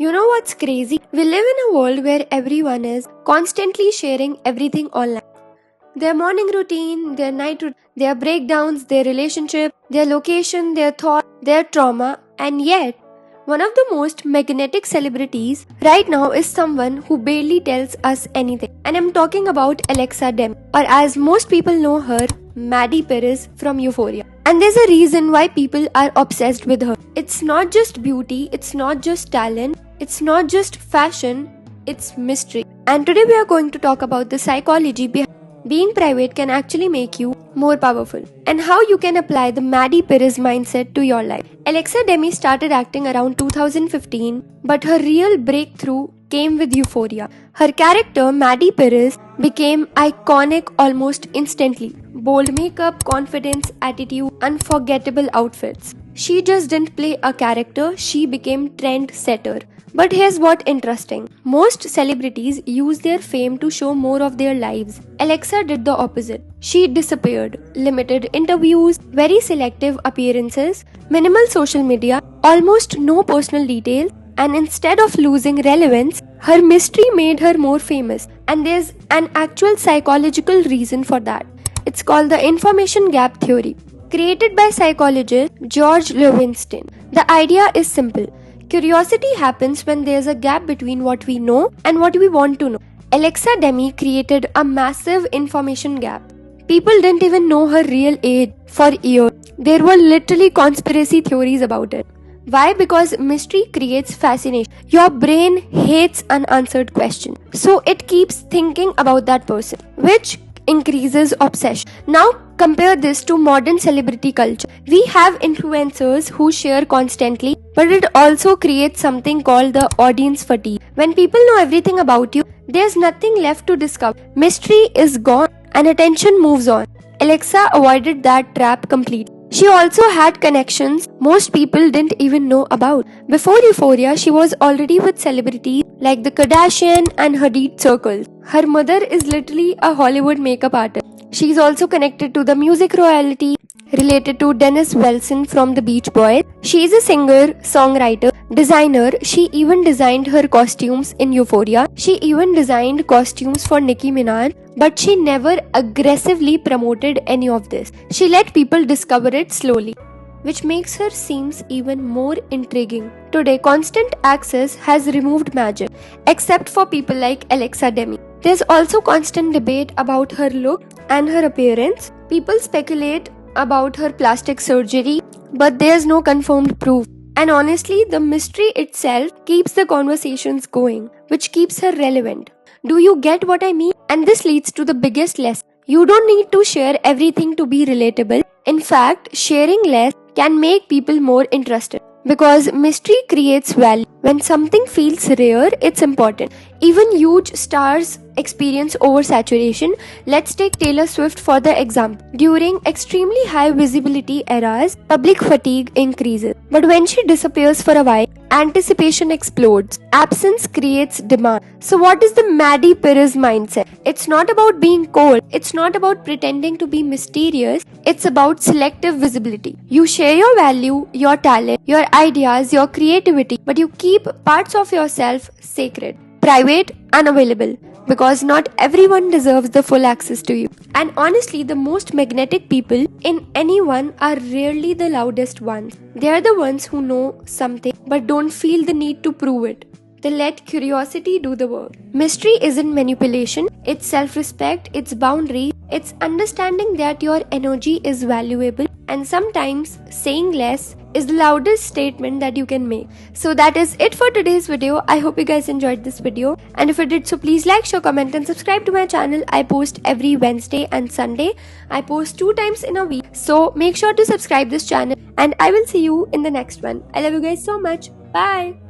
You know what's crazy? We live in a world where everyone is constantly sharing everything online. Their morning routine, their night routine, their breakdowns, their relationship, their location, their thought, their trauma, and yet, one of the most magnetic celebrities right now is someone who barely tells us anything. And I'm talking about Alexa Dem, or as most people know her, Maddie Perez from Euphoria. And there's a reason why people are obsessed with her. It's not just beauty, it's not just talent, it's not just fashion, it's mystery. And today we are going to talk about the psychology behind being private can actually make you more powerful and how you can apply the Maddie Perez mindset to your life. Alexa Demi started acting around 2015, but her real breakthrough came with Euphoria. Her character Maddie Perez became iconic almost instantly. Bold makeup, confidence, attitude, unforgettable outfits. She just didn't play a character, she became trend setter. But here's what interesting. Most celebrities use their fame to show more of their lives. Alexa did the opposite. She disappeared. Limited interviews, very selective appearances, minimal social media, almost no personal details, and instead of losing relevance, her mystery made her more famous. And there's an actual psychological reason for that. It's called the information gap theory, created by psychologist George Loewenstein. The idea is simple. Curiosity happens when there's a gap between what we know and what we want to know. Alexa Demi created a massive information gap. People didn't even know her real age for years. There were literally conspiracy theories about it. Why? Because mystery creates fascination. Your brain hates unanswered questions, so it keeps thinking about that person, which increases obsession. Now compare this to modern celebrity culture. We have influencers who share constantly, but it also creates something called the audience fatigue. When people know everything about you, there's nothing left to discover. Mystery is gone and attention moves on. Alexa avoided that trap completely. She also had connections most people didn't even know about. Before Euphoria, she was already with celebrities like the Kardashian and Hadid circles. Her mother is literally a Hollywood makeup artist. She's also connected to the music royalty, related to Dennis Wilson from the Beach Boys. She's a singer, songwriter, designer. She even designed her costumes in Euphoria. She even designed costumes for Nicki Minaj, but she never aggressively promoted any of this. She let people discover it slowly, which makes her seems even more intriguing. Today, constant access has removed magic, except for people like Alexa Demi. There's also constant debate about her look and her appearance. People speculate about her plastic surgery, but there's no confirmed proof. And honestly, the mystery itself keeps the conversations going, which keeps her relevant. Do you get what I mean? And this leads to the biggest lesson. You don't need to share everything to be relatable. In fact, sharing less can make people more interested, because mystery creates value. When something feels rare, it's important. Even huge stars experience oversaturation. Let's take Taylor Swift for the example. During extremely high visibility eras, public fatigue increases. But when she disappears for a while, anticipation explodes. Absence creates demand. So what is the Maddie Perez mindset? It's not about being cold. It's not about pretending to be mysterious. It's about selective visibility. You share your value, your talent, your ideas, your creativity, but you keep parts of yourself sacred, private, unavailable, because not everyone deserves the full access to you. And honestly, the most magnetic people in anyone are rarely the loudest ones. They are the ones who know something but don't feel the need to prove it. They let curiosity do the work. Mystery isn't manipulation, it's self-respect, it's boundaries, it's understanding that your energy is valuable, and sometimes saying less is the loudest statement that you can make. So that is it for today's video. I hope you guys enjoyed this video, and if you did, so please like, share, comment and subscribe to my channel. I post every Wednesday and Sunday. I post 2 times in a week, so make sure to subscribe this channel, and I will see you in the next one. I love you guys so much. Bye.